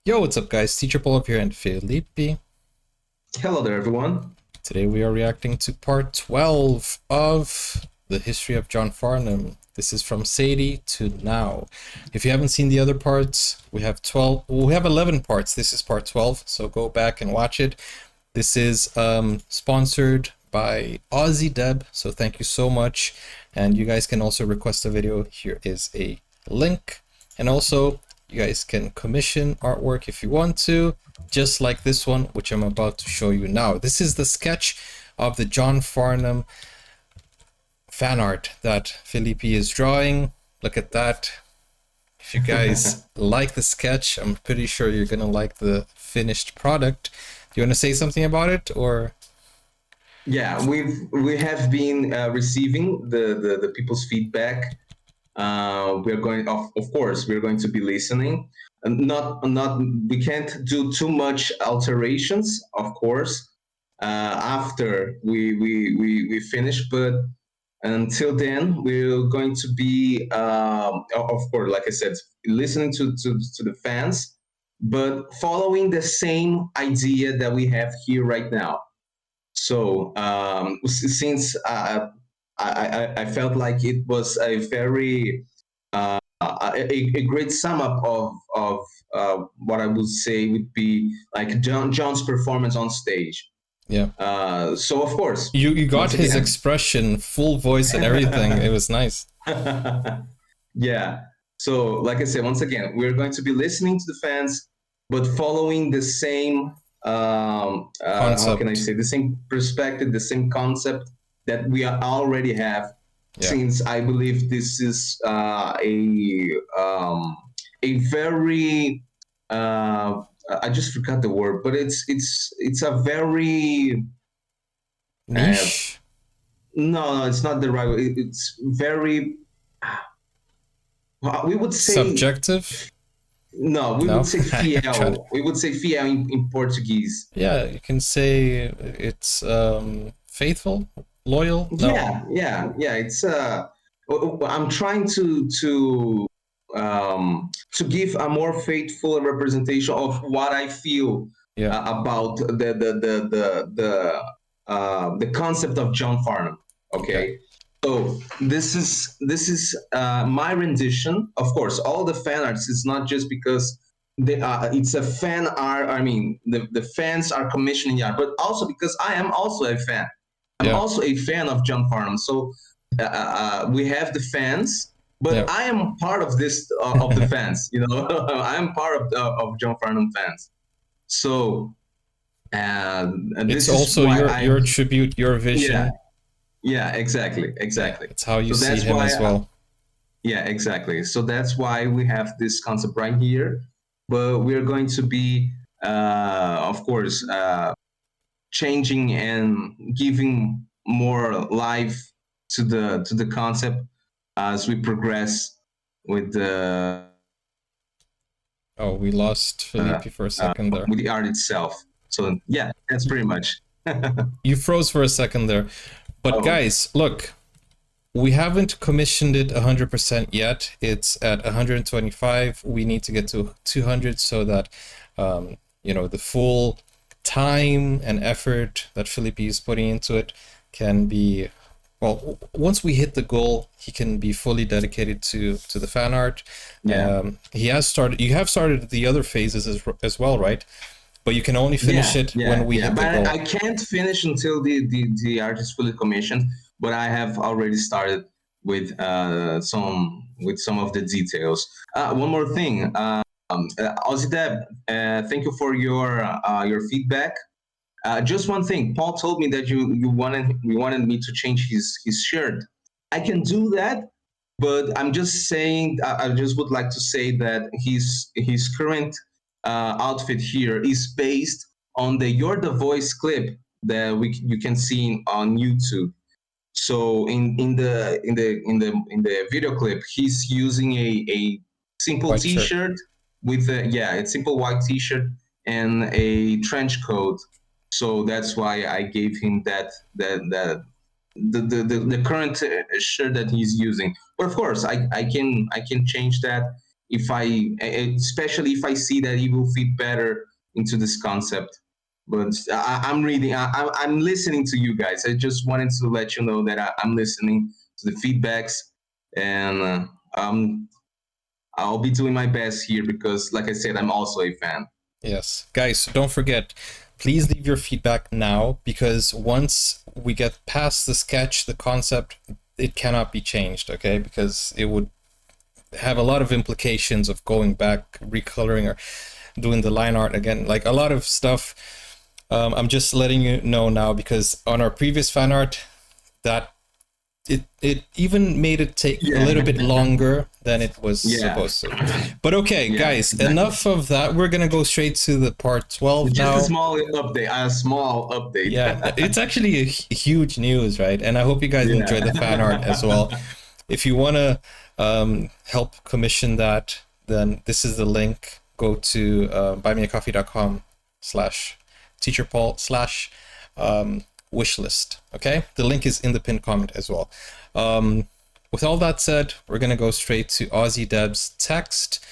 Yo, what's up guys? Teacher Paul up here and Felipe. Hello there, everyone. Today we are reacting to part 12 of the history of John Farnham. This is from Sadie to now. If you haven't seen the other parts, we have 11 parts. This is part 12, so go back and watch it. This is sponsored by Aussie Deb, so thank you so much. And you guys can also request a video. Here is a link. And also, you guys can commission artwork if you want to, just like this one, which I'm about to show you now. This is the sketch of the John Farnham fan art that Felipe is drawing. Look at that. If you guys like the sketch, I'm pretty sure you're gonna like the finished product. Do you want to say something about it, or? Yeah, we have been receiving the people's feedback. We're going, of course, we're going to be listening. And not we can't do too much alterations, of course, after we finish. But until then, we're going to be, of course, like I said, listening to the fans, but following the same idea that we have here right now. So since I felt like it was a very a great sum up of what I would say would be like John's performance on stage. Yeah. So of course You got once his again, expression, full voice and everything. It was nice. yeah. So like I said, once again, we're going to be listening to the fans, but following the same how can I Concept. say, the same perspective, the same concept that we already have. Yeah. Since I believe this is a very I just forgot the word, but it's a very uh, Niche? no, it's not the right word. It's very we would say Subjective? no, we No? would say Try fiel. We would say fiel in Portuguese. Yeah, you can say it's faithful, loyal. No. Yeah. It's I'm trying to give a more faithful representation of what I feel Yeah. about the concept of John Farnham. Okay. Okay, so this is my rendition. Of course, all the fan arts is not just because it's a fan art. I mean, the fans are commissioning art, but also because I am also a fan. I'm Yeah. also a fan of John Farnham. So we have the fans, Yeah. but I am part of this of the fans. You know, I am part of John Farnham fans. So and It's this is also why your tribute, your yeah, vision. yeah, exactly, Yeah, exactly. it's how you So see that's him why as well. yeah, exactly. So that's why we have this concept right here. But we're going to be, of course, changing and giving more life to the concept as we progress with Oh, we lost uh, Felipe for a second there. with the art itself. So yeah, that's pretty much. You froze for a second there. But Oh, guys, look, we haven't commissioned it 100% yet. It's at 125. We need to get to 200 so that, the full time and effort that Felipe is putting into it can be, well, once we hit the goal, he can be fully dedicated to the fan art. yeah, You have started the other phases as well, right? But you can only finish yeah, it when yeah, we yeah. hit the But I goal. can't finish until the art is fully commissioned. But I have already started with some of the details. One more thing, Ozzy Deb, thank you for your feedback. Just one thing, Paul told me that you wanted me to change his shirt. I can do that, but I'm just saying. I just would like to say that his current outfit here is based on the "You're the Voice" clip that you can see on YouTube. So in the video clip, he's using a simple White shirt. T-shirt with a simple white T-shirt and a trench coat. So that's why I gave him the current shirt that he's using. But of course, I can change that especially if I see that he will fit better into this concept. But I'm reading, I'm listening to you guys. I just wanted to let you know that I'm listening to the feedbacks, and I'll be doing my best here because, like I said, I'm also a fan. Yes, guys, so don't forget, please leave your feedback now, because once we get past the sketch, the concept, it cannot be changed, okay? Because it would have a lot of implications of going back, recoloring, or doing the line art again, like a lot of stuff. I'm just letting you know now, because on our previous fan art, that it even made it take a little bit longer than it was supposed to. But okay, guys, enough of that. We're gonna go straight to the part 12 just now. a small update. Yeah, it's actually a huge news, right? And I hope you guys enjoy the fan art as well. If you want to help commission that, then this is the link. Go to buymeacoffee.com/teacherpaul/wishlist. Okay, the link is in the pinned comment as well. With all that said, we're gonna go straight to Aussie Deb's text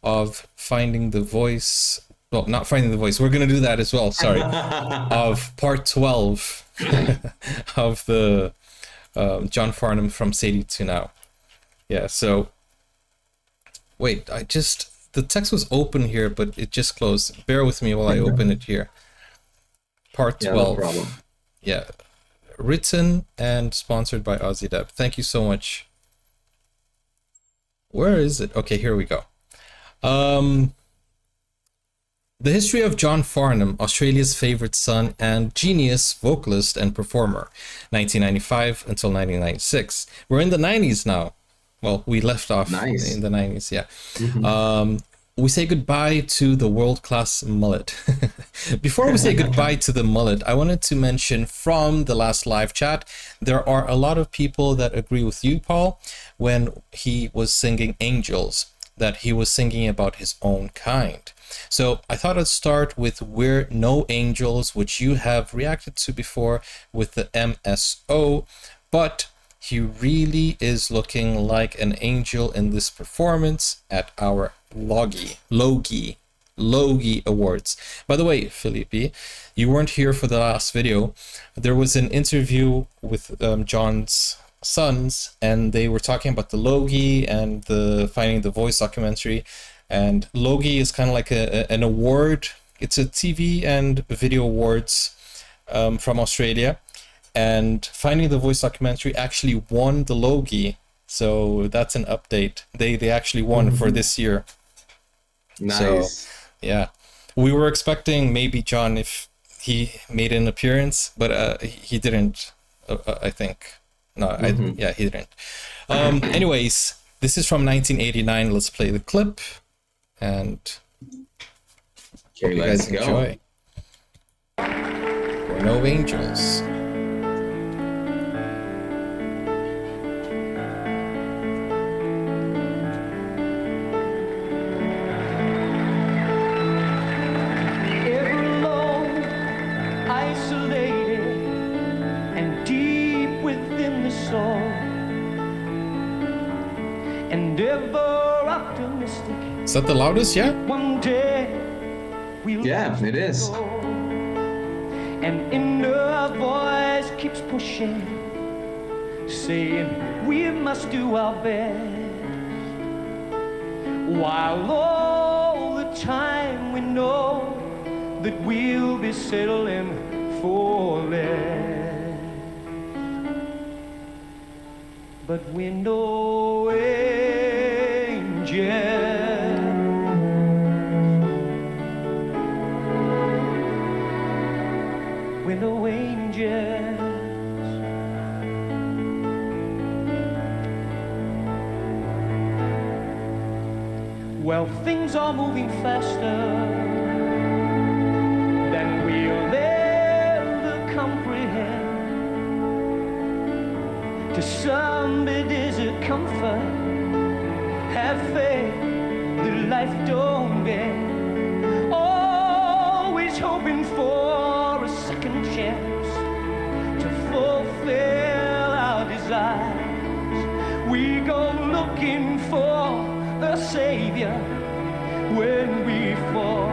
of finding the voice. Well, not finding the voice. We're gonna do that as well. Sorry, of part 12 of the John Farnham from Sadie to Now. Yeah. So wait, the text was open here, but it just closed. Bear with me while I open it here. Part 12. No problem. Yeah. Written and sponsored by Aussie Deb. Thank you so much. Where is it? Okay, here we go. The history of John Farnham, Australia's favorite son and genius vocalist and performer, 1995 until 1996. We're in the 90s now. Well, we left off in the 90s, yeah. We say goodbye to the world-class Mullet. Before we say goodbye to the Mullet, I wanted to mention from the last live chat, there are a lot of people that agree with you, Paul, when he was singing Angels, that he was singing about his own kind. So I thought I'd start with We're No Angels, which you have reacted to before with the MSO, but he really is looking like an angel in this performance at our Logie Awards. By the way, Felipe, you weren't here for the last video. There was an interview with John's sons, and they were talking about the Logie and the Finding the Voice documentary. And Logie is kind of like an award. It's a TV and video awards from Australia. And Finding the Voice documentary actually won the Logie. So that's an update. They actually won for this year. Nice. So, yeah. We were expecting maybe John if he made an appearance, but he didn't, I think. No, yeah, he didn't. Anyways, this is from 1989. Let's play the clip. And hope you guys enjoy. We're No Angels. Is that the loudest? Yeah? One day yeah, it is. An inner voice keeps pushing, saying we must do our best, while all the time we know that we'll be settling for less. But we're no angels. We're no angels. Well, things are moving faster than we'll ever comprehend. To some it is a comfort. Have faith that life don't bend. Always hoping for a second chance to fulfill our desires. We go looking for the Savior when we fall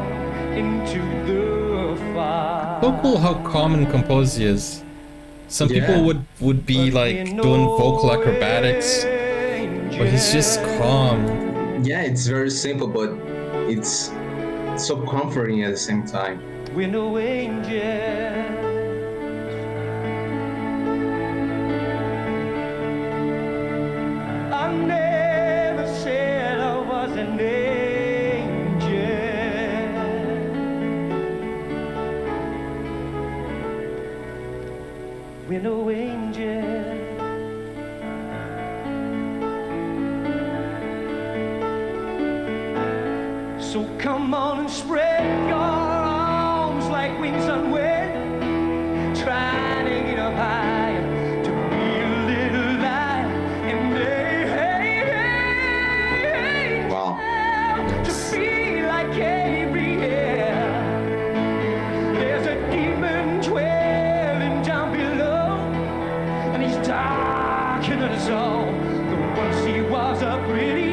into the fire. So cool how calm and composed he is. Some people would be like doing vocal acrobatics, but he's just calm. Yeah, it's very simple, but it's so comforting at the same time. We're no angels. I never said I was an angel. We're no angels. So come on and spread your arms like wings on wind, trying to get up high to be a little light and Wow. to be like Gabriel. There's a demon dwelling down below, and he's darker than us all. But once he was a pretty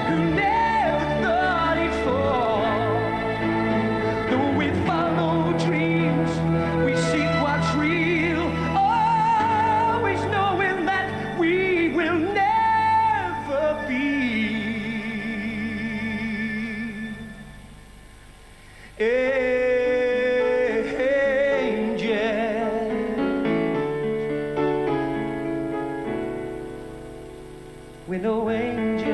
who never thought he'd fall. Though we follow dreams, we seek what's real, always knowing that we will never be angels. We're no angels.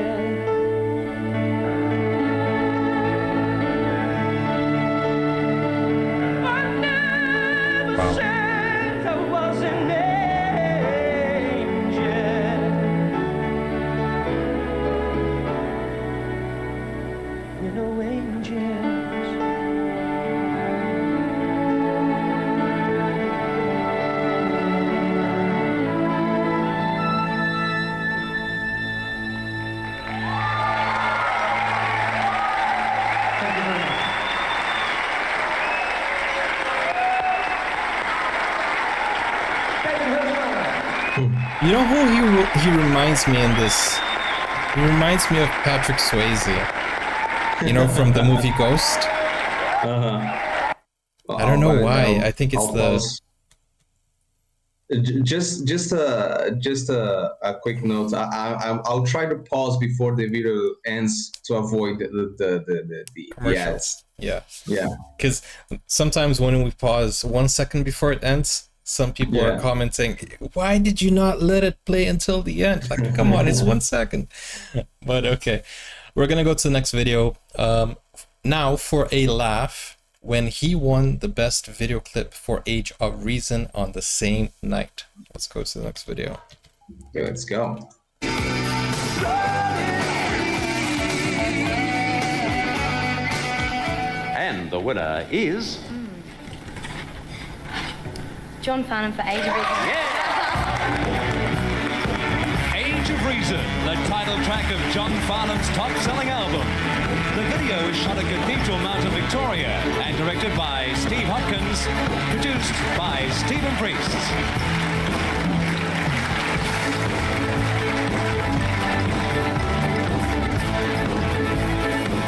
I never said I was an angel. We're no angels. Thank you very much. David Hirschfelder. You know who he reminds me in this? He reminds me of Patrick Swayze. You know, from the movie Ghost. Uh-huh. I don't know why. I think it's I'll the. pause. Just a quick note. I'll try to pause before the video ends to avoid the Commercials. ads. Yeah. Yeah. Because sometimes when we pause 1 second before it ends, some people are Yeah. commenting, "Why did you not let it play until the end?" Like, come on, it's 1 second. But okay, we're gonna go to the next video. Now for a laugh, when he won the best video clip for Age of Reason on the same night. Let's go to the next video. Okay, let's go. And the winner is... John Farnham for Age of Reason. Age of Reason, the title track of John Farnham's top-selling album. The video is shot at Cathedral Mountain, Victoria, and directed by Steve Hopkins, produced by Stephen Priest.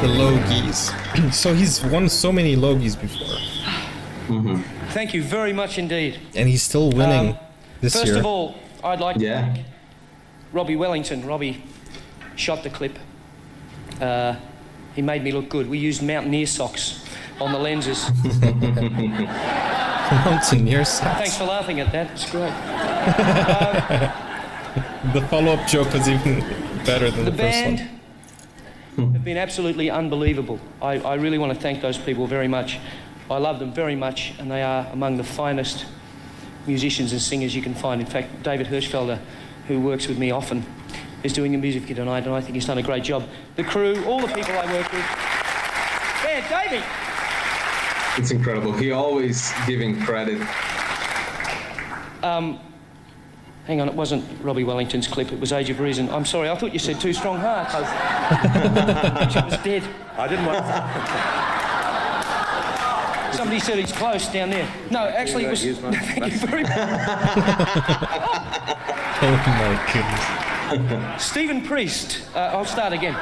The Logies. So he's won so many Logies before, Thank you very much indeed. and he's still winning this First year. of all, I'd like to Yeah. thank Robbie Wellington. Robbie shot the clip. He made me look good. We used mountaineer socks on the lenses. Mountaineer socks. Thanks for laughing at that. It's great. The follow-up joke was even better than The the first band one. have been absolutely unbelievable. I really want to thank those people very much. I love them very much, and they are among the finest musicians and singers you can find. In fact, David Hirschfelder, who works with me often, is doing the music here tonight, and I think he's done a great job. The crew, all the people I work with. Yeah, Davey! It's incredible. He always giving credit. Hang on, it wasn't Robbie Wellington's clip, it was Age of Reason. I'm sorry, I thought you said Two Strong Hearts. She was dead. I didn't want Somebody said he's close down there. No, actually, it was. Thank you very much. Oh my goodness. Stephen Priest. I'll start again.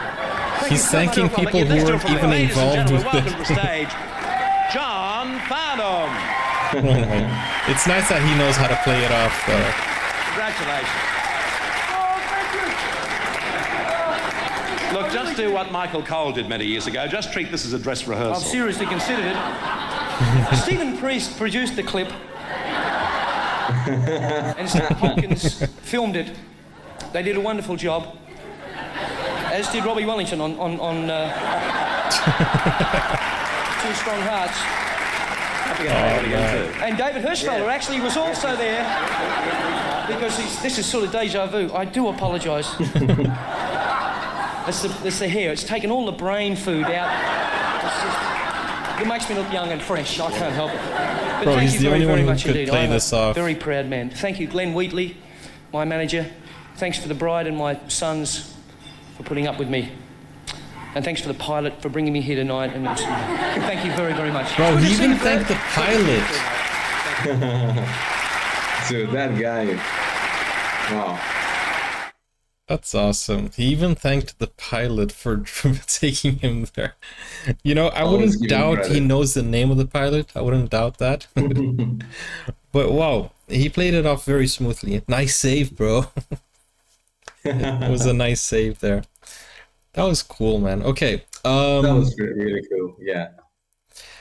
He's thanking people who weren't even involved with welcome to it. stage, John Farnham. Oh my. It's nice that he knows how to play it off, though. Congratulations. Look, just do what Michael Cole did many years ago. Just treat this as a dress rehearsal. I've seriously considered it. Stephen Priest produced the clip, and Steve Hopkins filmed it. They did a wonderful job, as did Robbie Wellington on Two Strong Hearts. And David Hirschfelder actually was also there, because this is sort of deja vu. I do apologise. It's the hair. It's taken all the brain food out. It makes me look young and fresh. I can't help it. But Bro, thank he's you the very, only very one who much could indeed. play I'm this a off. very proud man. Thank you, Glenn Wheatley, my manager. Thanks for the bride and my sons for putting up with me. And thanks for the pilot for bringing me here tonight. And thank you very, very much. Bro, Good to he see even you, Fred. thanked the pilot. Dude, that guy. Wow. That's awesome. He even thanked the pilot for taking him there. You know, I Always wouldn't give him doubt he credit. knows the name of the pilot. I wouldn't doubt that. But wow, he played it off very smoothly. Nice save, bro. It was a nice save there. That was cool, man. Okay. That was really cool. Yeah.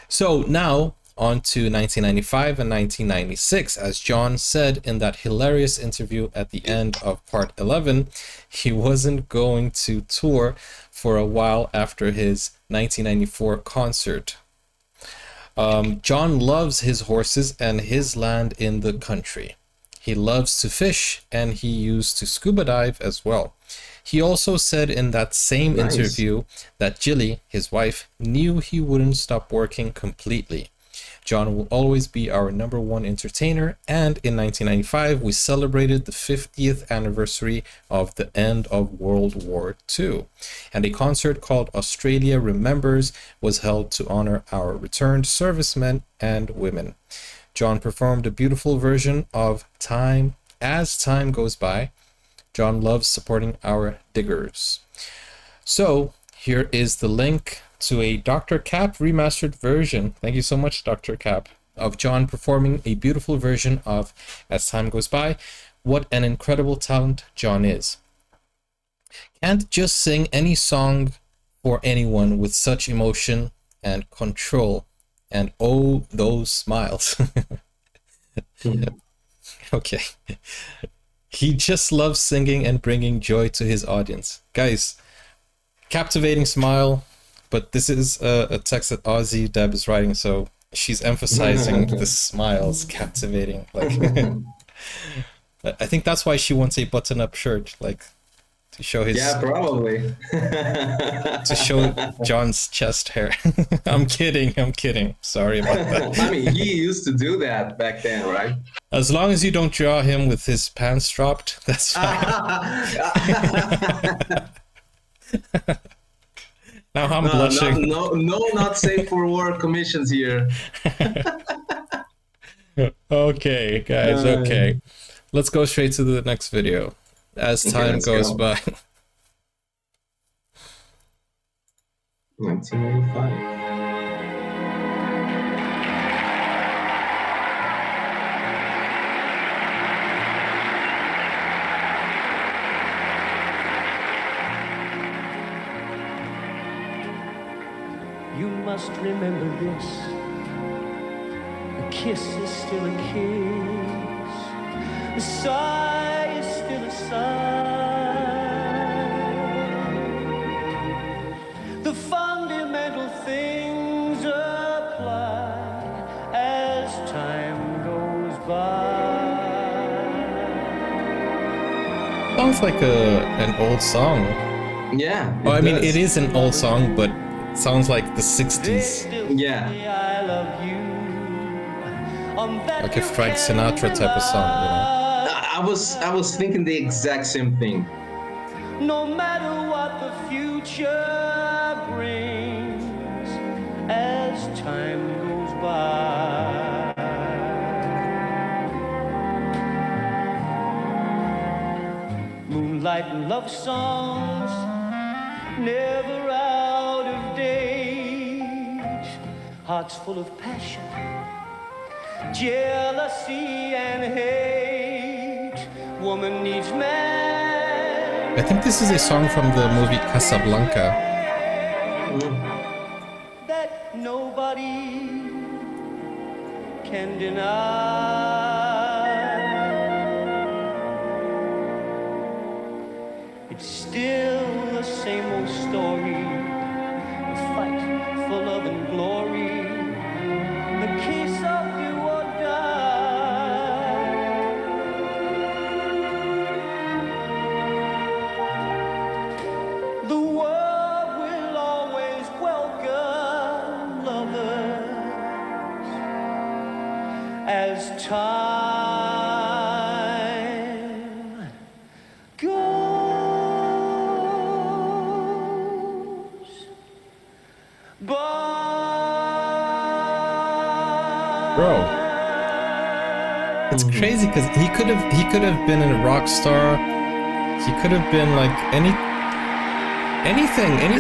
So now on to 1995 and 1996. As John said in that hilarious interview at the end of part 11, he wasn't going to tour for a while after his 1994 concert. John loves his horses and his land in the country. He loves to fish and he used to scuba dive as well. He also said in that same Nice. interview that Jilly, his wife, knew he wouldn't stop working completely. John will always be our number one entertainer, and in 1995 we celebrated the 50th anniversary of the end of World War II, and a concert called Australia Remembers was held to honor our returned servicemen and women. John performed a beautiful version of Time As Time Goes By. John loves supporting our diggers. So here is the link to a Dr. Cap remastered version. Thank you so much, Dr. Cap, of John performing a beautiful version of As Time Goes By. What an incredible talent John is. Can't just sing any song for anyone with such emotion and control. And oh, those smiles. Okay. He just loves singing and bringing joy to his audience. Guys, captivating smile. But this is a text that Aussie Deb is writing, so she's emphasizing the smiles, captivating. Like, I think that's why she wants a button-up shirt, like, to show his. Yeah, probably. To show John's chest hair. I'm kidding. Sorry about that. I mean, he used to do that back then, right? As long as you don't draw him with his pants dropped, that's fine. Now I'm blushing. No, not safe for work commissions here. Okay, guys, okay. Let's go straight to the next video as time let's goes go. by. 1985. You must remember this. A kiss is still a kiss. A sigh is still a sigh. The fundamental things apply as time goes by. Sounds like an old song. Yeah. Oh, I mean, does. it is an old song, but it sounds like the 60s. Yeah. I love you. Like a Frank Sinatra type of song, you know? I was thinking the exact same thing. No matter what the future brings, as time goes by. love songs, never out of date. Hearts full of passion, jealousy and hate. Woman needs man. I think this is a song from the movie Casablanca. That nobody can deny. It's still the same old story, a fight for love and glory, the kiss of do or die. The world will always welcome lovers as time goes by. Bro, it's crazy because he could have been a rock star. He could have been like any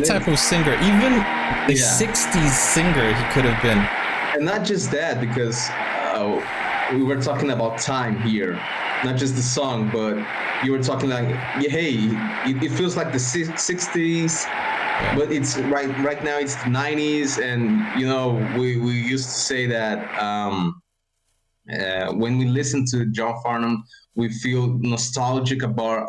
type of singer, even a 60s singer he could have been. And not just that, because we were talking about time here, not just the song, but you were talking like, hey, it feels like the 60s, but it's right now it's the 90s, and you know we used to say that when we listen to John Farnham, we feel nostalgic about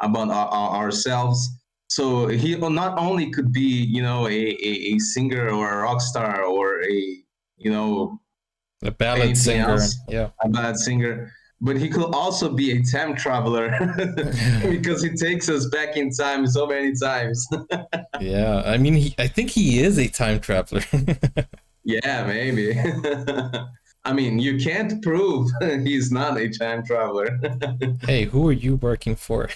ourselves. So he not only could be, you know, a singer or a rock star or a ballad singer, a ballad singer, but he could also be a time traveler because he takes us back in time so many times. Yeah, I mean, I think he is a time traveler. Yeah, maybe. I mean, you can't prove he's not a time traveler. Hey, who are you working for?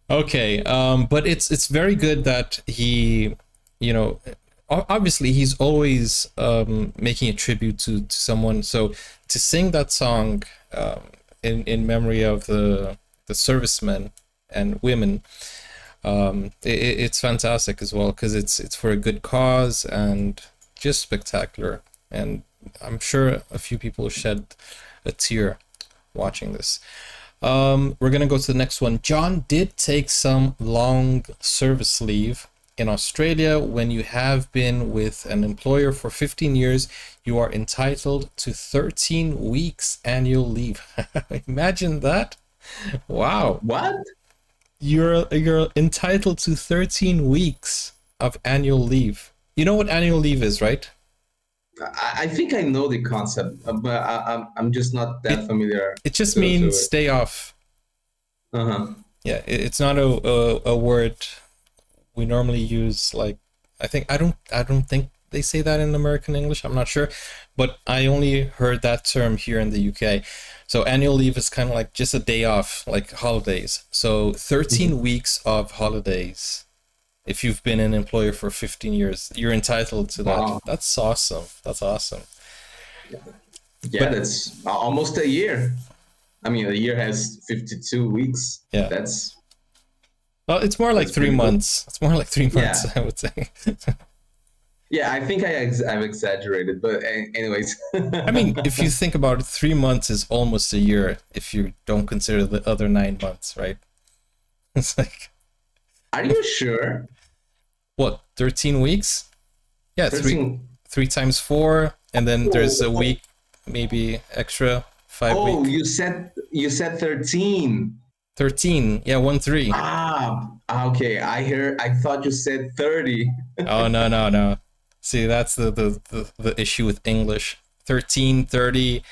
Okay, but it's very good that he, you know, obviously he's always making a tribute to someone. So to sing that song in memory of the servicemen and women, it's fantastic as well, because it's for a good cause and just spectacular. And I'm sure a few people shed a tear watching this. We're gonna go to the next one. John did take some long service leave. In Australia, when you have been with an employer for 15 years, you are entitled to 13 weeks annual leave. Imagine that. Wow. What? You're entitled to 13 weeks of annual leave. You know what annual leave is, right? I think I know the concept, but I'm just not that familiar. It just means day off. Uh-huh. Yeah, it's not a word we normally use. Like, I don't think they say that in American English. I'm not sure, but I only heard that term here in the UK. So annual leave is kind of like just a day off, like holidays. So 13 weeks of holidays. If you've been an employer for 15 years, you're entitled to that. Wow. That's awesome. That's awesome. Yeah, that's almost a year. I mean, a year has 52 weeks. Yeah. Well, it's more like 3 months. It's more like 3 months, I would say. Yeah, I think I've exaggerated, but anyways. I mean, if you think about it, 3 months is almost a year if you don't consider the other 9 months, right? It's like... Are you sure? What, 13 weeks? Yeah, 13... 3 times 4, and then there's a week, maybe extra, 5 weeks. Oh, you said 13. 13, yeah, 1 3. Ah, okay. I thought you said 30. Oh, no. See, that's the issue with English. 13, 30,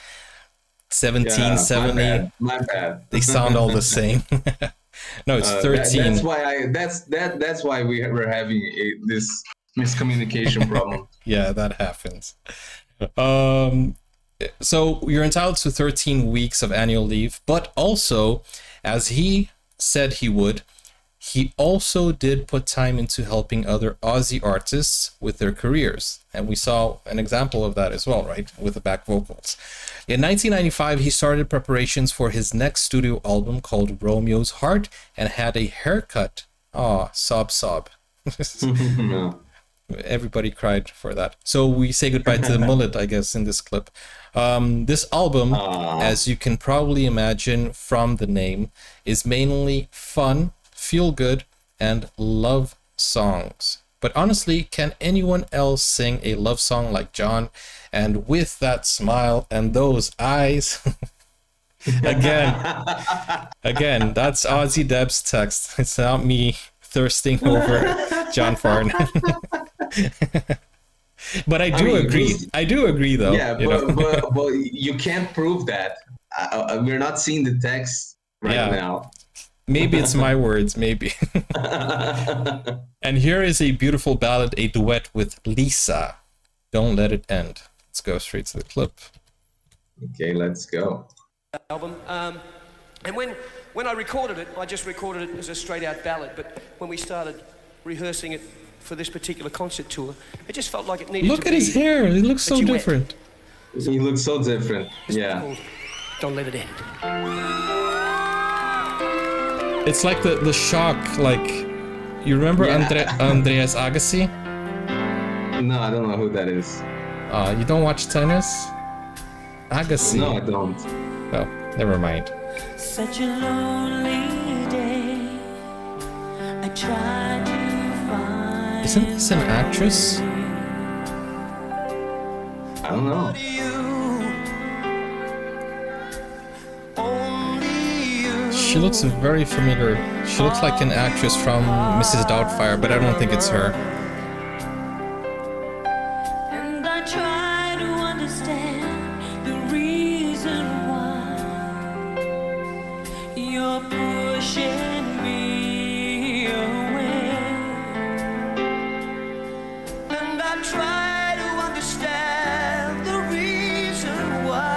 17, 70. My bad. They sound all the same. No, it's 13. That's why we're having this miscommunication problem. Yeah, that happens. So you're entitled to 13 weeks of annual leave, but also, as he said he would, he also did put time into helping other Aussie artists with their careers. And we saw an example of that as well, right? With the back vocals. In 1995, he started preparations for his next studio album called Romeo's Heart and had a haircut. Oh, sob. Everybody cried for that. So we say goodbye to the mullet, I guess, in this clip. This album, as you can probably imagine from the name, is mainly fun, feel good, and love songs. But honestly, can anyone else sing a love song like John? And with that smile and those eyes, again, that's Ozzy Deb's text. It's not me thirsting over John Farnham. But I do agree, though. Yeah, but you can't prove that. We're not seeing the text now. Maybe it's my words, maybe. And here is a beautiful ballad, a duet with Lisa. Don't Let It End. Let's go straight to the clip. Okay, let's go. Album. And when I recorded it, I just recorded it as a straight-out ballad. But when we started rehearsing it for this particular concert tour, it just felt like it needed to be... Look at his hair. He looks so different. He looks so different. Yeah. Don't Let It End. It's like the shock, like, you remember Andreas Agassi? No, I don't know who that is. You don't watch tennis? Agassi. No, I don't. Oh, never mind. Such a lonely day. I tried to find. Isn't this an actress? I don't know. She looks very familiar. She looks like an actress from Mrs. Doubtfire, but I don't think it's her. And I try to understand the reason why you're pushing me away. And I try to understand the reason why.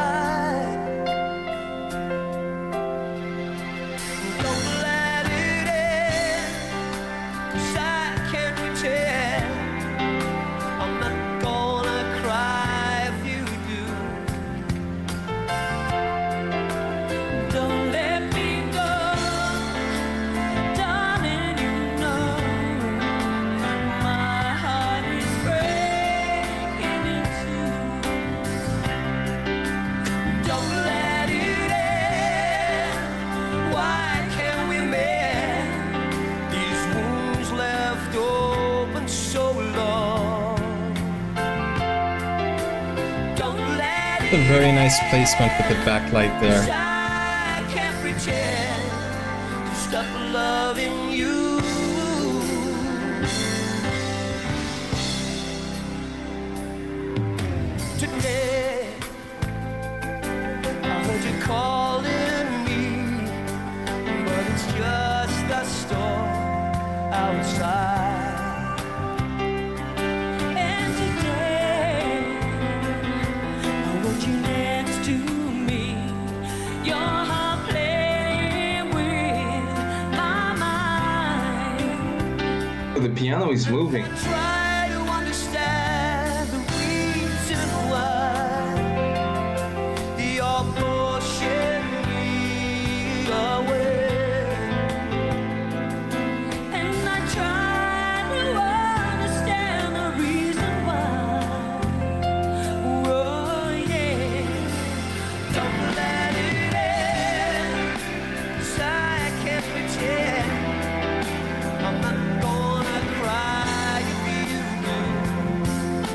A very nice placement with the backlight there. I can't pretend to stop loving you. Today, I heard you calling me, but it's just a storm outside. The piano is moving. Try to understand the reason why you're pushing me away. And I try to understand the reason why. Oh yeah. Don't let it end, 'cause I can't pretend I'm not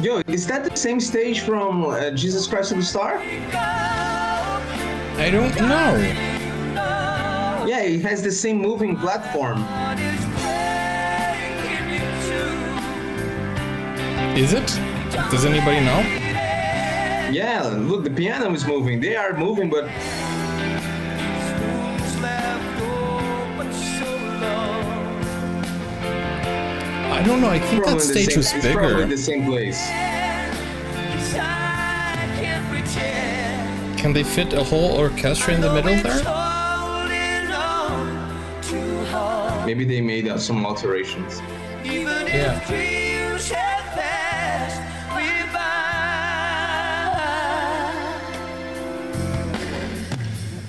Yo, is that the same stage from Jesus Christ Superstar? I don't know. Yeah, it has the same moving platform. Is it? Does anybody know? Yeah, look, the piano is moving. They are moving, but... I don't know, I think that stage was It's bigger. probably the same place. Can they fit a whole orchestra in the middle there? Maybe they made some alterations. Even Yeah. if dreams have passed me by,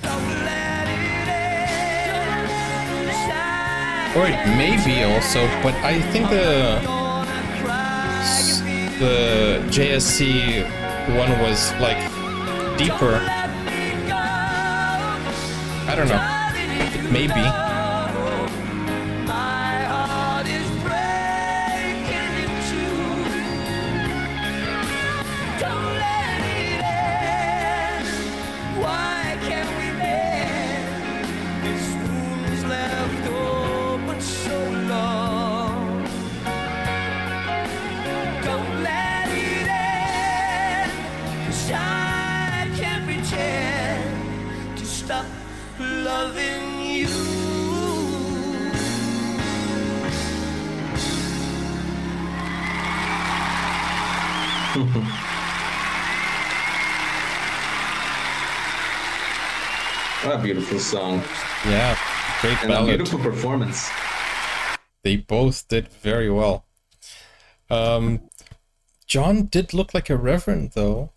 don't let it end. Or it may be also, but I think the JSC one was like deeper. I don't know. Maybe. My heart is breaking in two. Don't let it end. Why can't we mend this wounds left open so long? Don't let it end, 'cause I can't pretend to stop loving you. What a beautiful song. Yeah, great And a ballad. beautiful performance. They both did very well. John did look like a reverend, though.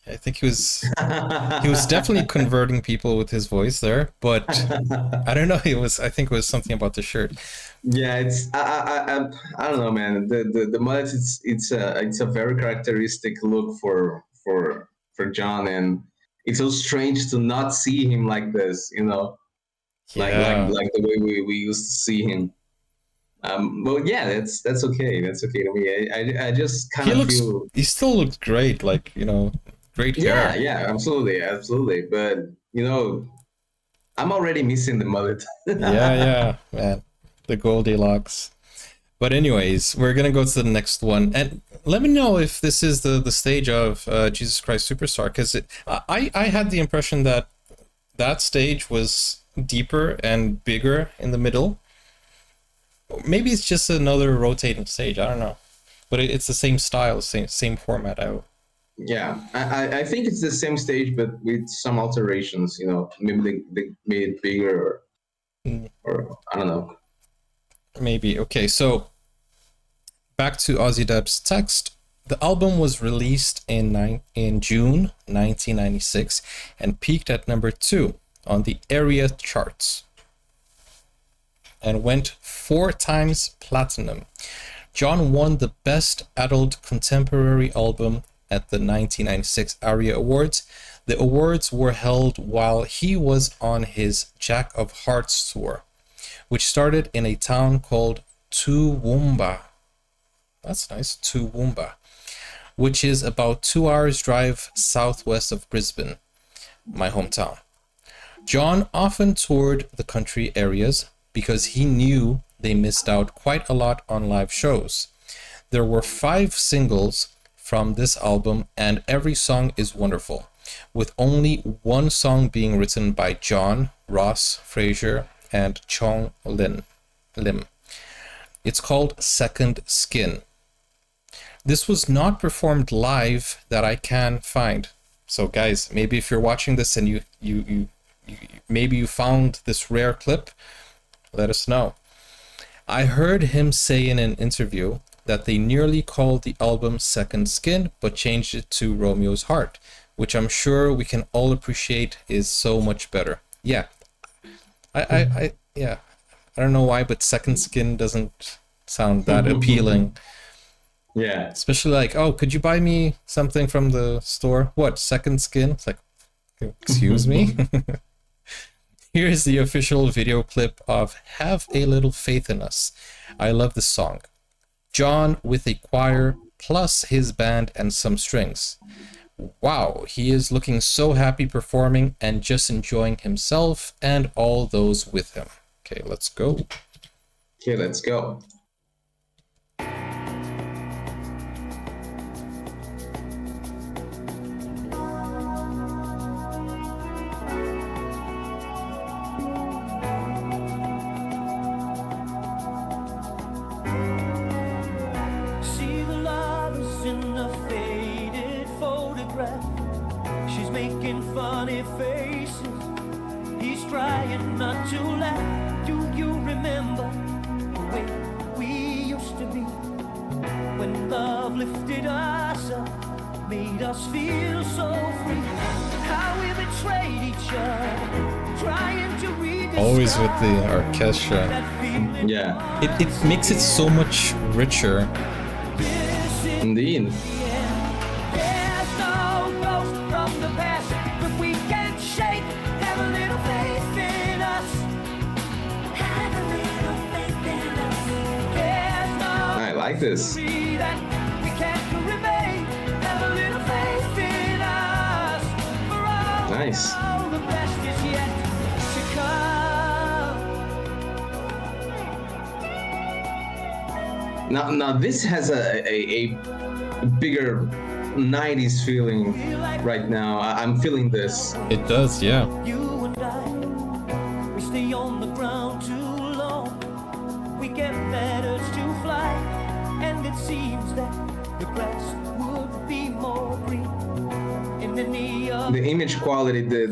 I think he was definitely converting people with his voice there, but I don't know. I think it was something about the shirt. Yeah, it's I don't know, man. The mullet, it's a very characteristic look for John, and it's so strange to not see him like this, you know, Yeah. like the way we used to see him. But yeah, that's okay. That's okay to me. I just kind of feel. He still looks great, like, you know, great Yeah, hair. yeah, absolutely. But you know, I'm already missing the mullet. Yeah, man. The Goldilocks. But anyways, we're gonna go to the next one, and let me know if this is the stage of Jesus Christ Superstar, because I had the impression that stage was deeper and bigger in the middle. Maybe it's just another rotating stage. I don't know, but it's the same style, same format. Yeah, I think it's the same stage, but with some alterations. You know, maybe they made it bigger, or I don't know. Maybe. Okay, so back to Ozzy Deb's text. The album was released in June 1996 and peaked at number 2 on the area charts and went 4 times platinum. John won the Best Adult Contemporary Album at the 1996 ARIA Awards. The awards were held while he was on his Jack of Hearts tour, which started in a town called Toowoomba. That's nice, Toowoomba, which is about 2 hours drive southwest of Brisbane, my hometown. John often toured the country areas because he knew they missed out quite a lot on live shows. There were 5 singles from this album, and every song is wonderful, with only one song being written by John, Ross Fraser, and Chong Lim. It's called Second Skin. This was not performed live that I can find. So guys, maybe if you're watching this and you maybe you found this rare clip, let us know. I heard him say in an interview that they nearly called the album Second Skin, but changed it to Romeo's Heart, which I'm sure we can all appreciate is so much better. Yeah. I don't know why, but Second Skin doesn't sound that appealing. Yeah. Especially like, oh, could you buy me something from the store? What, Second Skin? It's like, excuse me? Here's the official video clip of Have a Little Faith in Us. I love this song. John with a choir plus his band and some strings. Wow, he is looking so happy performing and just enjoying himself and all those with him. Okay, let's go. Okay, let's go. See the lovers in the faded photograph. She's making funny faces. He's trying not to laugh. Do you remember way we used to be. When love lifted us up, made us feel so free. How we betrayed each other, trying to read Always with the orchestra. Yeah, It makes it so much richer. indeed. There's no ghost from the past that we can't shake. Have a little faith in us. Have a little faith in us. There's no I like this. mystery that we can't remain. Have a little faith in us. For Nice. all the best is yet to come. Now this has a bigger 90s feeling right now. I'm feeling this. It does, yeah. You and I, we stay on the ground too long. We get feathers to fly, and it seems that the grass would be more green in the neon. The image quality, the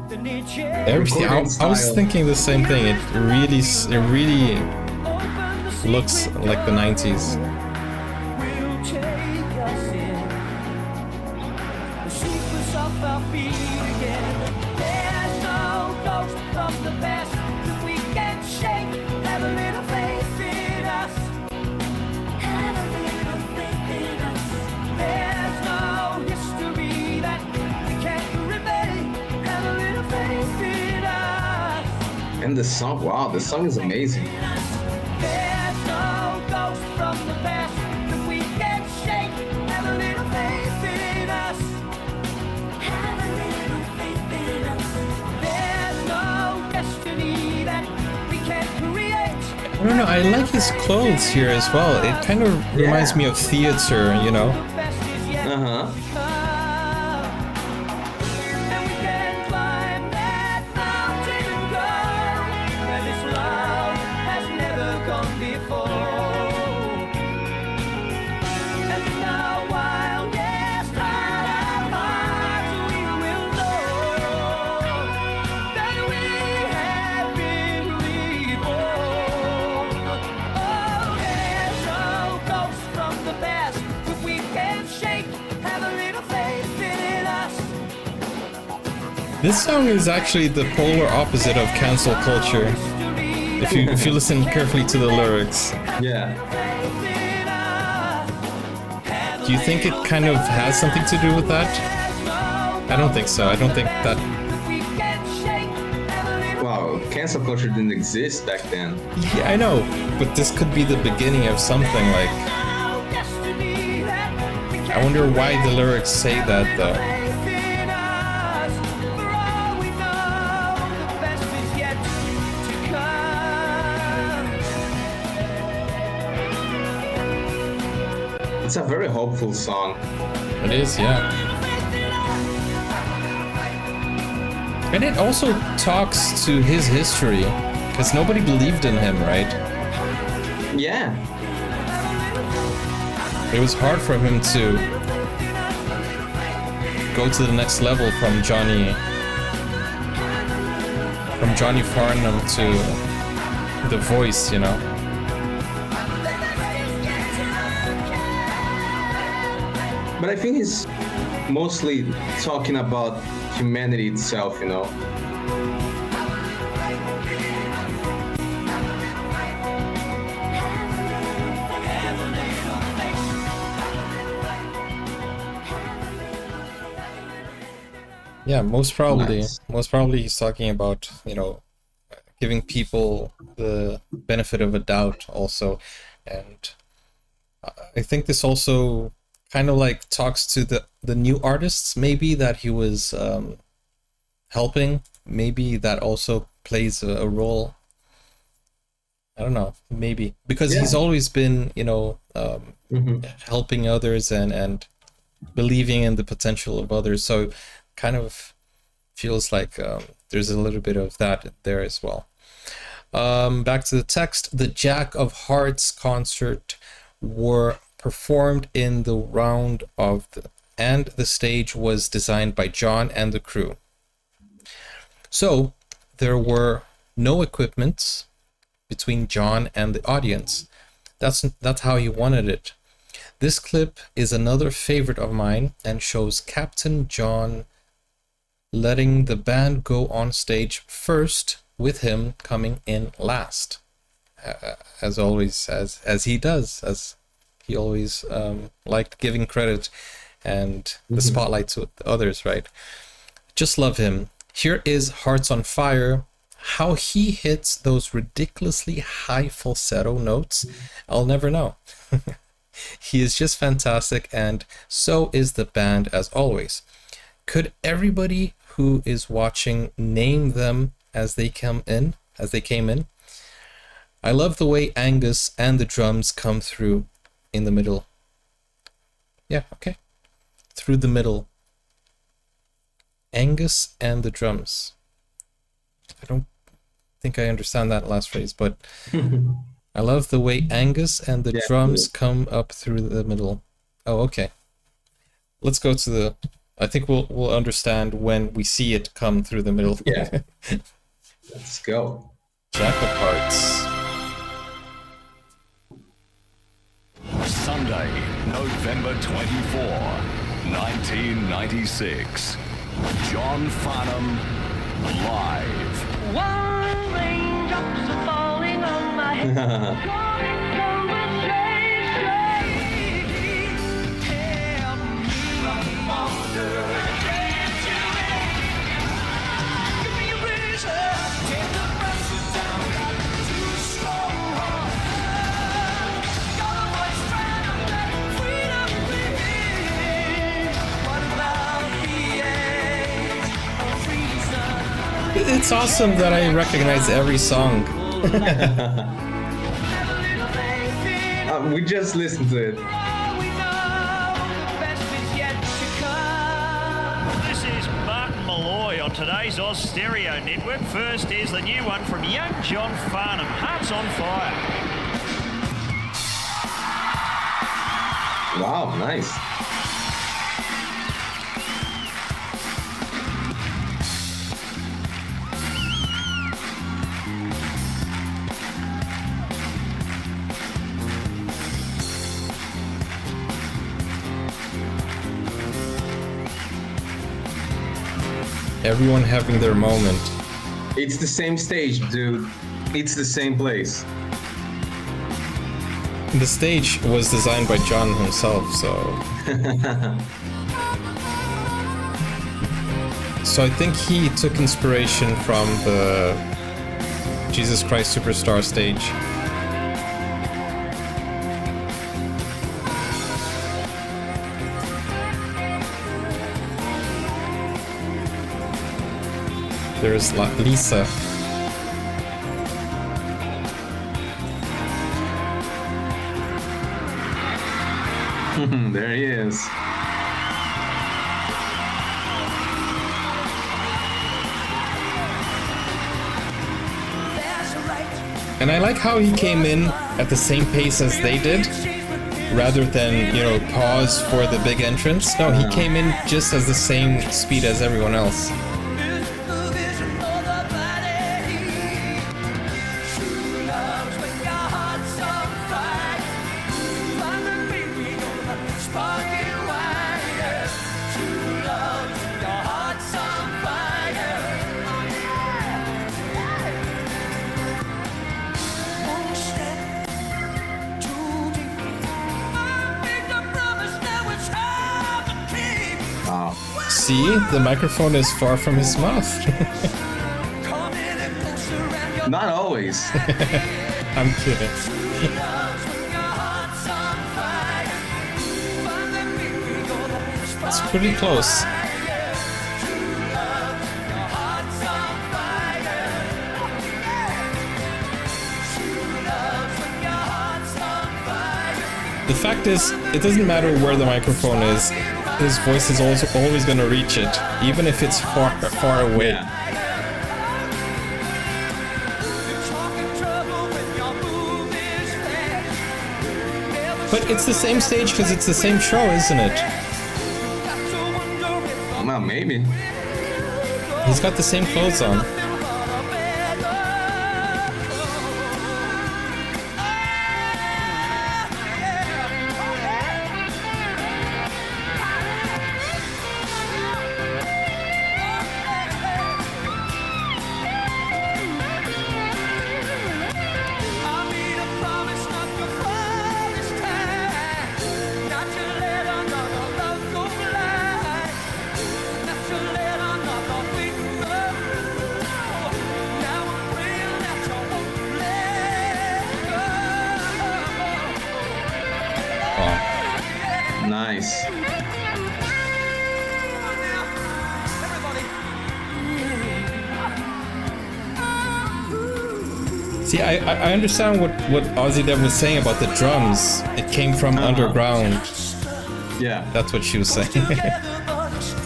The niche Everything. I was style. thinking the same thing. It really looks like the 90s. will take us in. The secrets of our feet again. There's no ghost from the past that we can't shake. Have a little faith in us. Have a little faith in us. There's no history that we can't remain. Have a little faith in us. and the song. Wow, the song is amazing. There's no ghost from the past that we can't shake. Have a little faith in us. Have a little faith in us. There's no destiny that we can't create. I don't know, I like his clothes here as well. It kind of reminds me of theater, you know? The best is yet Uh huh. to come. And we can climb that mountain and go where this love has never gone before. And in our wildest heart of hearts, we will know that we have been reborn. Oh, there's no ghost from the past that we can't shake. Have a little faith in us. This song is actually the polar opposite of cancel culture. If you listen carefully to the lyrics. Yeah. Do you think it kind of has something to do with that? I don't think so. I don't think that... Wow, cancel culture didn't exist back then. Yeah, I know. But this could be the beginning of something like... I wonder why the lyrics say that though. It's a very hopeful song. It is, yeah. And it also talks to his history, because nobody believed in him, right? Yeah. It was hard for him to go to the next level from Johnny Farnham to The Voice, you know? But I think he's mostly talking about humanity itself, you know. Yeah, most probably. Nice. Most probably he's talking about, you know, giving people the benefit of a doubt also. And I think this also kind of like talks to the new artists maybe that he was helping. Maybe that also plays a role. I don't know, maybe. Because he's always been, you know, helping others and believing in the potential of others. So kind of feels like there's a little bit of that there as well. Back to the text. The Jack of Hearts concert were performed in the round of and the stage was designed by John and the crew. So there were no equipments between John and the audience. That's how he wanted it. This clip is another favorite of mine and shows Captain John letting the band go on stage first, with him coming in last. As always, as he does, as he always liked giving credit and the spotlight to others, right? Just love him. Here is Hearts on Fire. How he hits those ridiculously high falsetto notes, I'll never know. He is just fantastic, and so is the band as always. Could everybody who is watching name them as they came in? I love the way Angus and the drums come through in the middle. Yeah, okay. Through the middle. Angus and the drums. I don't think I understand that last phrase, but I love the way Angus and the drums come up through the middle. Oh, okay. Let's go to the... I think we'll understand when we see it come through the middle. Yeah. Let's go. Jacket parts. Sunday, November 24, 1996. John Farnham, live. One raindrops are falling on my head. Come and stray, help me wander. Give me a reason, take the pressure down. Too strong. Got a voice trying to let freedom ring. What about the age of reason? It's awesome that I recognize every song. We just listened to it. This is Martin Malloy on today's Oz Stereo Network. First is the new one from young John Farnham, Hearts on Fire. Wow, nice. Everyone having their moment. It's the same stage, dude. It's the same place. The stage was designed by John himself, so... So I think he took inspiration from the Jesus Christ Superstar stage. There's Lisa. There he is. And I like how he came in at the same pace as they did, rather than, you know, pause for the big entrance. No, he came in just as the same speed as everyone else. See, the microphone is far from his mouth. Not always. I'm kidding. It's pretty close. The fact is, it doesn't matter where the microphone is. His voice is also always going to reach it, even if it's far away. Yeah. But it's the same stage because it's the same show, isn't it? Well, maybe. He's got the same clothes on. Nice. See, I understand what Ozzy Dev was saying about the drums. It came from underground. Yeah. That's what she was saying.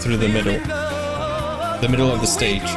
Through the middle of the stage.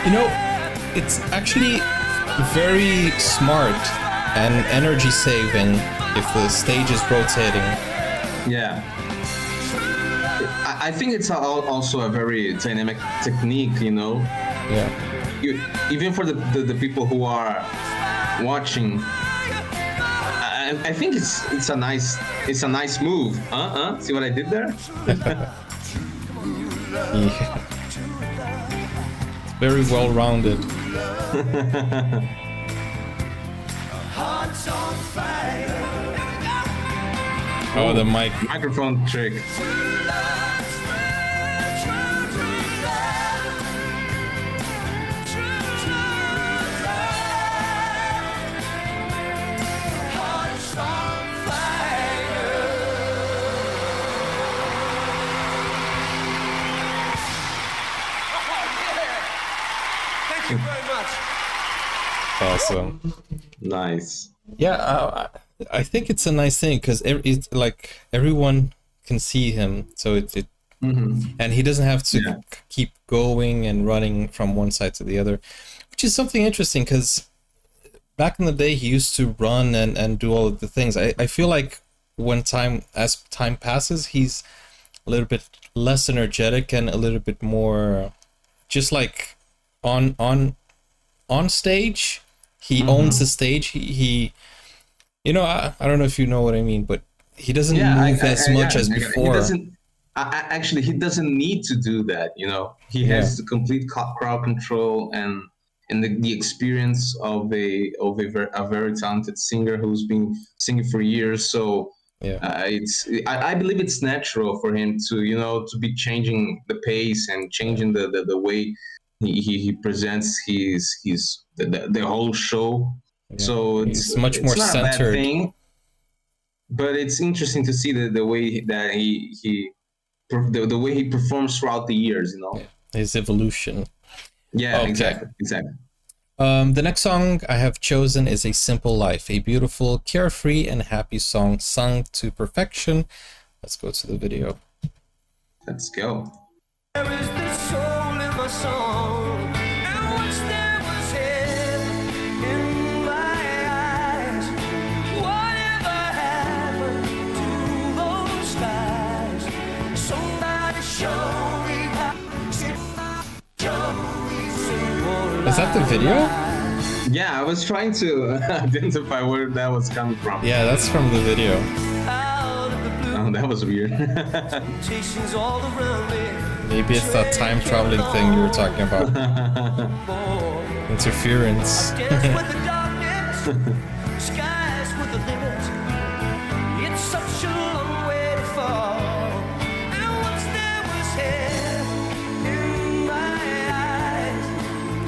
You know, it's actually very smart and energy saving if the stage is rotating. Yeah. I think it's also a very dynamic technique, you know? Yeah. Even for the people who are watching, I think it's a nice move. See what I did there? Yeah. Very well rounded. Oh, the microphone trick. Thank you very much. Awesome. Nice. Yeah, I think it's a nice thing because it's like everyone can see him, so and he doesn't have to keep going and running from one side to the other, which is something interesting because back in the day he used to run and do all of the things. I feel like as time passes, he's a little bit less energetic and a little bit more just like on stage. He owns the stage. He you know, I don't know if you know what I mean, but he doesn't move as much as before. Actually, he doesn't need to do that. You know, he has the complete crowd control and the experience of a very talented singer who's been singing for years. So I believe it's natural for him to be changing the pace and changing the way he presents the whole show. Yeah. So it's much more not centered. A bad thing, but it's interesting to see the way that the way he performs throughout the years. You know, his evolution. Yeah, exactly. The next song I have chosen is A Simple Life, a beautiful, carefree, and happy song sung to perfection. Let's go to the video. Let's go. There is the soul in my song, and once there was heaven in my eyes. Whatever happened to those skies? Somebody show me how. Is that the video? Yeah, I was trying to identify where that was coming from. Yeah, that's from the video. Oh, that was weird. Maybe it's that time traveling thing you were talking about. Interference. It's such a long way to fall. And once there was heaven in my eyes.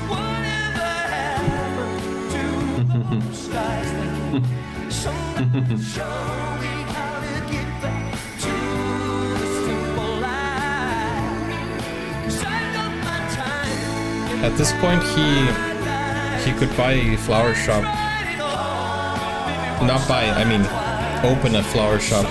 Whatever happened to those skies? Somebody show me how to get back to the simple life. 'Cause I got my time. At this point, he could buy a flower shop. Not buy, I mean, open a flower shop.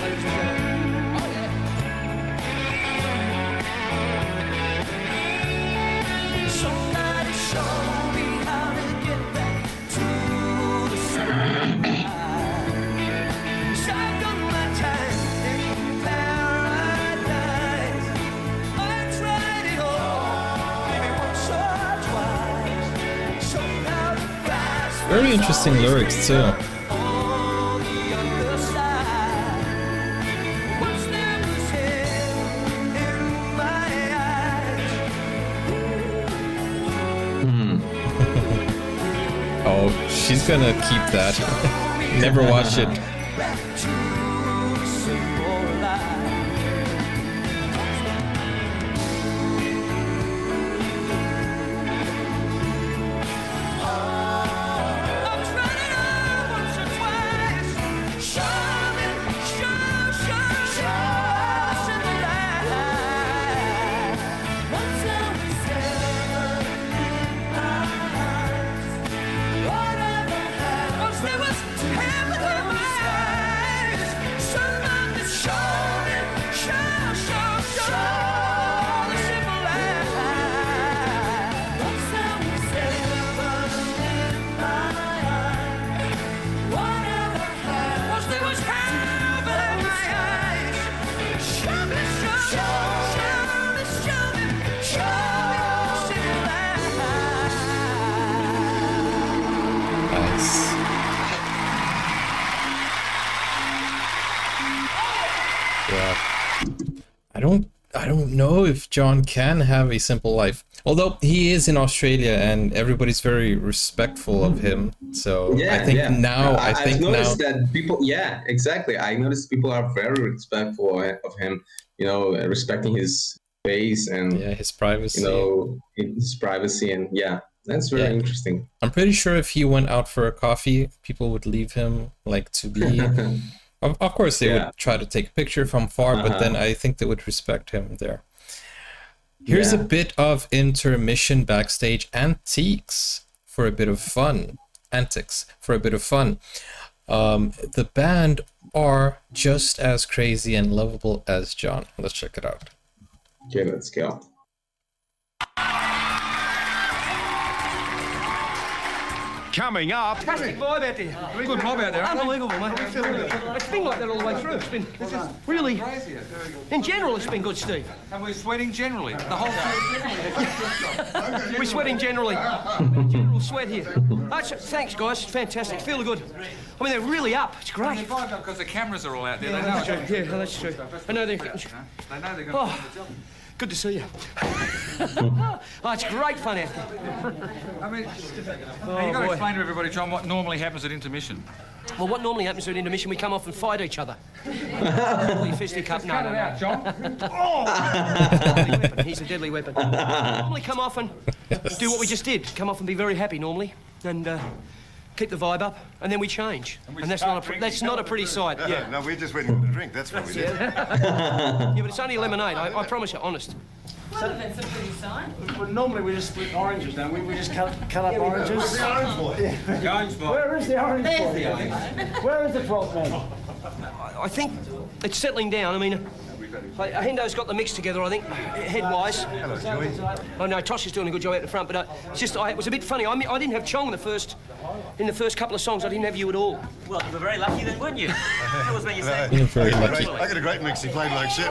ladies and gentlemen. Oh, yeah. Somebody show me how to get back to the sunlight. 'Cause I've done my time in paradise. I tried it all, maybe once or twice. Somehow the past Very interesting lyrics too. on the other side. Once there was heaven in my eyes. Oh, she's gonna keep that. Never watch it. Back to the simple life. I've tried it all once or twice. Show me, show the simple life. Once there was heaven in my eyes. Whatever happened, once there was heaven in my eyes. Somebody show me, show the simple life. Once there was heaven in my eyes. Whatever happened, once there was heaven in my eyes. Show me, show the simple life. Nice. Yeah. I don't know if John can have a simple life. Although he is in Australia and everybody's very respectful of him. So Yeah, I think yeah. now I've noticed that people. Yeah, exactly. I noticed people are very respectful of him. You know, respecting his space and yeah, his privacy. you know his privacy, and yeah, that's very Yeah. interesting. I'm pretty sure if he went out for a coffee, people would leave him like to be. Of course, they Yeah. would try to take a picture from far, but then I think they would respect him there. Here's a Yeah. bit of intermission backstage antiques for a bit of fun. Antics for a bit of fun. The band are just as crazy and lovable as John. Let's check it out. Okay, let's go. Coming up, Fantastic vibe out there. Good mob out there, aren't they? Unbelievable, mate. It's been like that all the way through. This is really, in general, it's been good, Steve. And we're sweating generally. The whole We're sweating generally. General sweat here. Thanks, guys. Fantastic. Feeling good. I mean, they're really up. It's great. because the cameras are all out there. They know That's true. it. Yeah, that's true. I know they're. They know they're going to Oh, good to see you. Oh, it's great fun out there. I mean, now you've got to boy. explain to everybody, John, what normally happens at intermission. Well, what normally happens at intermission, we come off and fight each other. Holy fisticuff. No, no, no. John. Deadly weapon. He's a deadly weapon. Normally come off and do what we just did. Come off and be very happy normally, and keep the vibe up, and then we change. And that's not a pretty sight. Yeah. No, we're just waiting for the drink. That's what we did. Yeah, but it's only lemonade. I promise you, honest. Well, that's a pretty sign. Well, normally we just split oranges, don't we? We just cut up oranges. Where's the orange boy? The orange boy. Where is the orange boy? Where is the 12th man? I think it's settling down. I mean, Hendo's got the mix together, I think, head-wise. Hello, Joey. Oh no, Tosh is doing a good job out the front, but it's just it was a bit funny. I didn't have Chong in the first couple of songs. I didn't have you at all. Well, you were very lucky then, weren't you? That was what you said. You're very lucky. I got a great mix. He played like shit.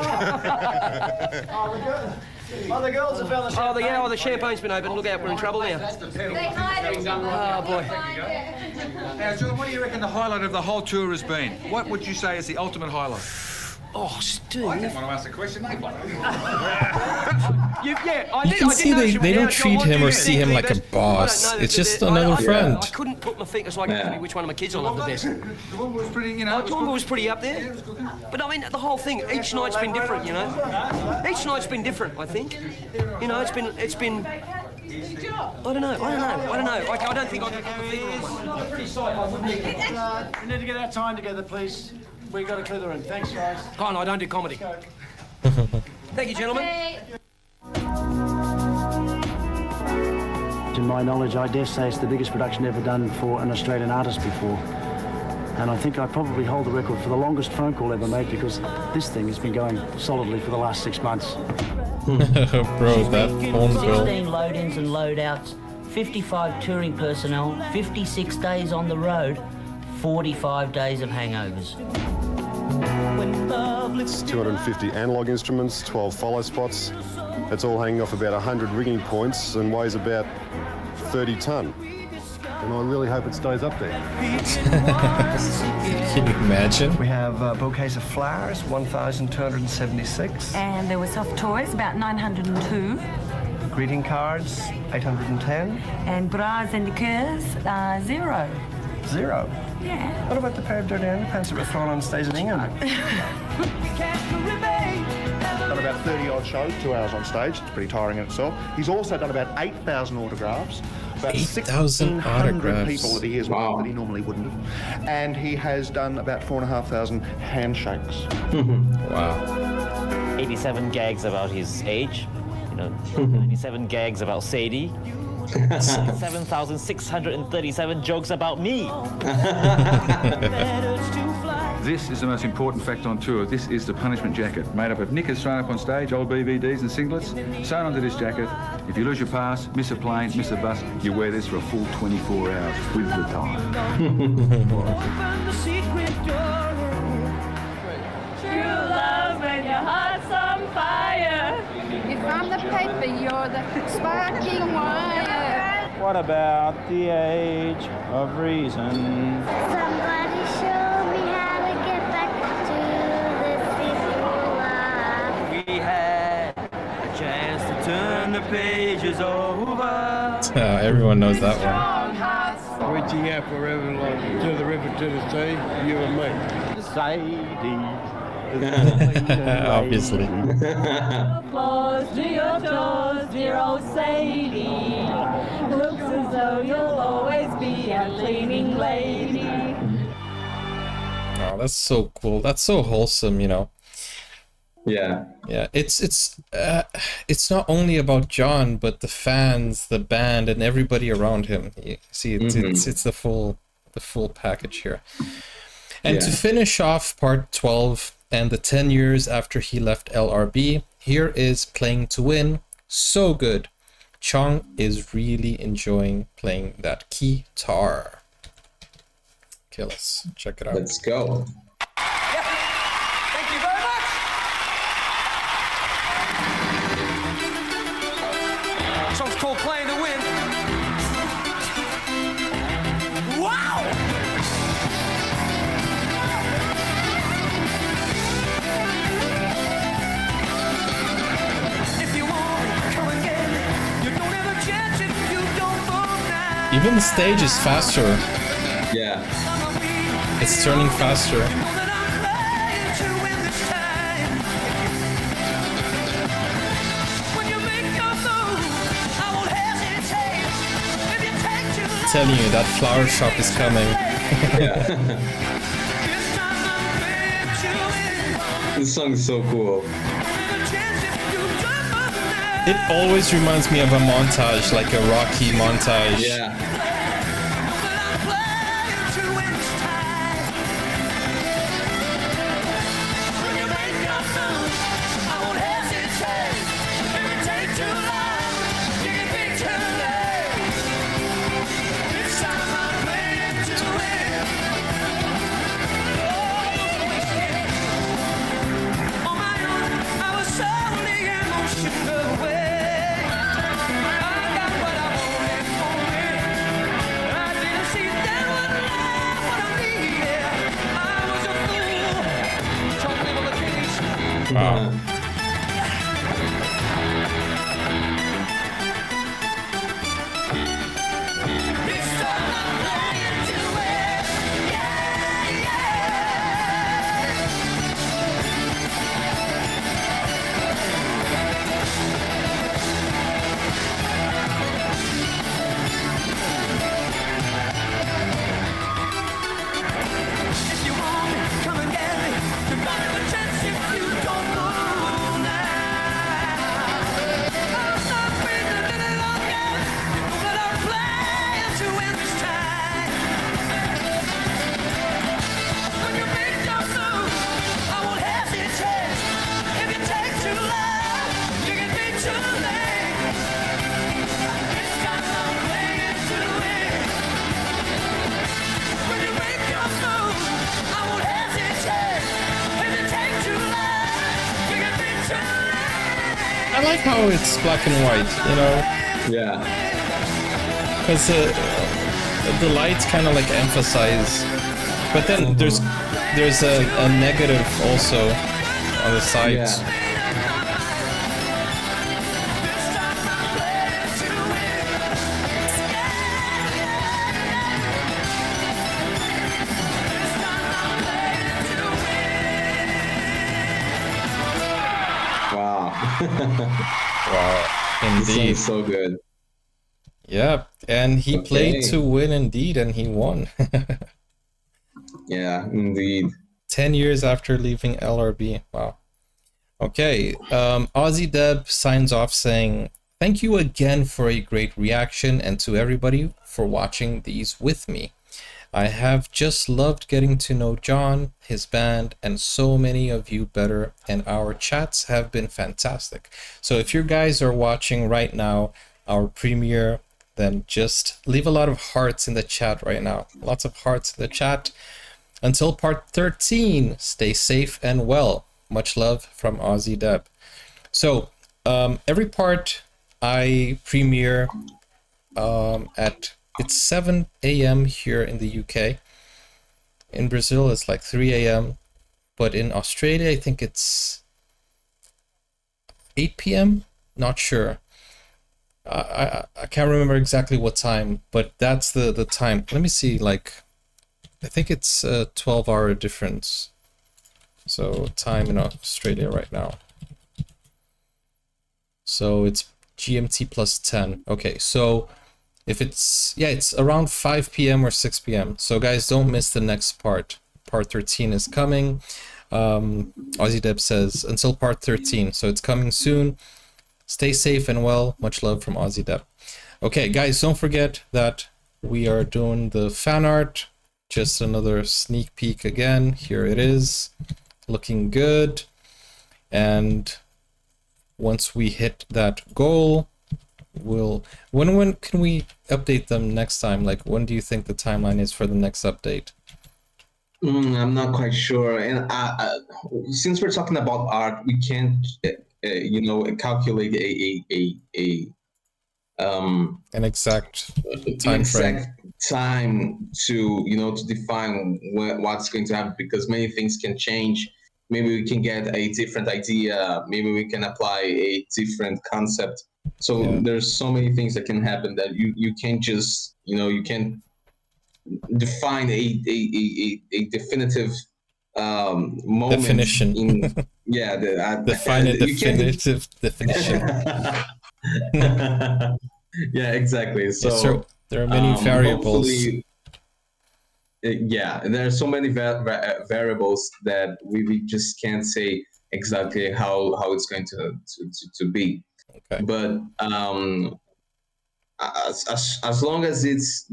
Oh, the girls have found the champagne. The champagne's been opened. Look out, we're in trouble now. Oh boy. Now, John, what do you reckon the highlight of the whole tour has been? What would you say is the ultimate highlight? Oh, Steve. I didn't want to ask the question, mate. You You can see they don't treat him or see him like a boss. It's just another friend. I couldn't put my fingers like which one of my kids I love the best. The one was pretty, you know. The one was pretty up there. But I mean, the whole thing, each night's been different, you know. Each night's been different, I think. You know, it's been. I don't know. I don't think I can put my finger on one. Pretty sight. We need to get our time together, please. We've got to clear the room. Thanks, guys. Oh, no, I don't do comedy. Thank you, gentlemen. To my knowledge, I dare say it's the biggest production ever done for an Australian artist before. And I think I probably hold the record for the longest phone call ever made because this thing has been going solidly for the last 6 months. Bro, that phone bill. 16 load-ins and load-outs, 55 touring personnel, 56 days on the road, 45 days of hangovers. It's 250 analog instruments, 12 follow spots. It's all hanging off about 100 rigging points and weighs about 30 tonne. And I really hope it stays up there. Can you imagine? We have bouquets of flowers, 1,276. And there were soft toys, about 902. Greeting cards, 810. And bras and liqueurs, 0. 0? Yeah. What about the pair of dirty underpants that were thrown on stage in England? Done about 30-odd shows, 2 hours on stage. It's pretty tiring in itself. He's also done about 8,000 autographs. About 8,000 autographs. People that he has met that he normally wouldn't have. And he has done about 4,500 handshakes. Wow. 87 gags about his age. 97 gags about Sadie. 7,637 jokes about me. This is the most important fact on tour. This is the punishment jacket, made up of knickers thrown up on stage, old BVDs and singlets, sewn onto this jacket. If you lose your pass, miss a plane, miss a bus, you wear this for a full 24 hours with the time. True love when your heart's on fire. If I'm the paper, you're the sparking wire. What about the age of reason? Somebody show me how to get back to this peaceful life. We had a chance to turn the pages over. Everyone knows that one. Reaching out forever, like to the river, to the sea, you and me. Sadie. Obviously. Applause to your toes, dear old Sadie. Looks as though you'll always be a cleaning lady. Oh, that's so cool. That's so wholesome, Yeah. Yeah, it's not only about John, but the fans, the band, and everybody around him. You see, it's the full package here. And to finish off part 12 and the 10 years after he left LRB, here is Playing to Win. So good. Chong is really enjoying playing that guitar. Okay, let's check it out. Let's go. Thank you very much. Song's called Playing to Win. Wow! If you want it, come and get it. You don't have a chance if you don't vote now. Even the stage is faster. Yeah. It's turning faster. Telling you that flower shop is coming. This song is so cool. It always reminds me of a montage, like a Rocky montage. Yeah. Wow. If you want it, come and get it. You don't have a chance if you don't move. I like how it's black and white, you know? Yeah. Because the lights kind of like emphasize, but then there's a negative also on the sides. Yeah. Wow, indeed. This so good. Yeah, and he played to win indeed, and he won. Yeah, indeed. 10 years after leaving LRB. Wow. Okay, Aussie Deb signs off saying, thank you again for a great reaction and to everybody for watching these with me. I have just loved getting to know John, his band, and so many of you better, and our chats have been fantastic. So if you guys are watching right now our premiere, then just leave a lot of hearts in the chat right now. Lots of hearts in the chat. Until part 13, stay safe and well. Much love from Aussie Deb. So every part I premiere at it's 7 a.m. here in the UK. In Brazil, it's like 3 a.m. But in Australia, I think it's 8 p.m. Not sure. I can't remember exactly what time, but that's the time. Let me see, like, I think it's a 12-hour difference. So time in Australia right now. So it's GMT plus 10. Okay, so if it's, yeah, it's around 5 p.m. or 6 p.m. So guys, don't miss the next part. Part 13 is coming. Aussie Deb says, until part 13. So it's coming soon. Stay safe and well. Much love from Aussie Deb. Okay, guys, don't forget that we are doing the fan art. Just another sneak peek again. Here it is. Looking good. And once we hit that goal, we'll... When can we update them next time? Like, when do you think the timeline is for the next update? I'm not quite sure. And since we're talking about art, we can't, you know, calculate an exact time frame. Time to, you know, to define what's going to happen, because many things can change. Maybe we can get a different idea. Maybe we can apply a different concept. So there's so many things that can happen that you can't just, you know, you can't define a definitive moment. Definition. In, yeah, define a definitive definition. Yeah, exactly. So yes, sir. There are many variables. Yeah, there are so many variables that we just can't say exactly how it's going to be. Okay. But as long as it's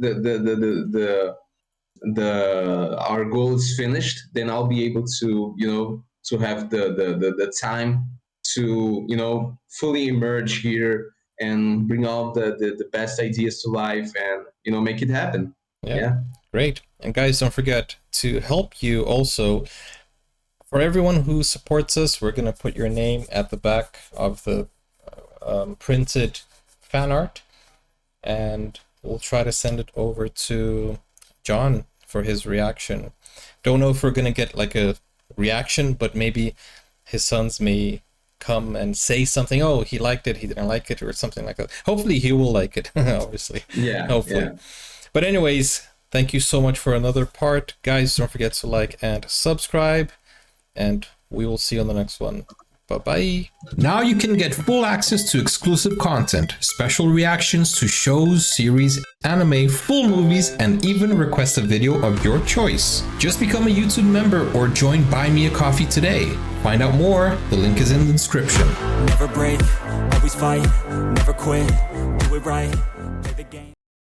our goal is finished, then I'll be able to, you know, to have the time to, you know, fully emerge here and bring all the best ideas to life and, you know, make it happen. Yeah. Great. And guys, don't forget to help you also. For everyone who supports us, we're going to put your name at the back of the printed fan art, and we'll try to send it over to John for his reaction. Don't know if we're going to get like a reaction, but maybe his sons may come and say something. Oh, he liked it, he didn't like it, or something like that. Hopefully he will like it, obviously. Yeah. Hopefully. Yeah. But anyways, thank you so much for another part. Guys, don't forget to like and subscribe, and we will see you on the next one. Bye-bye. Now you can get full access to exclusive content, special reactions to shows, series, anime, full movies, and even request a video of your choice. Just become a YouTube member or join Buy Me a Coffee today. Find out more, the link is in the description. Never break, always fight, never quit, do it right, play the game.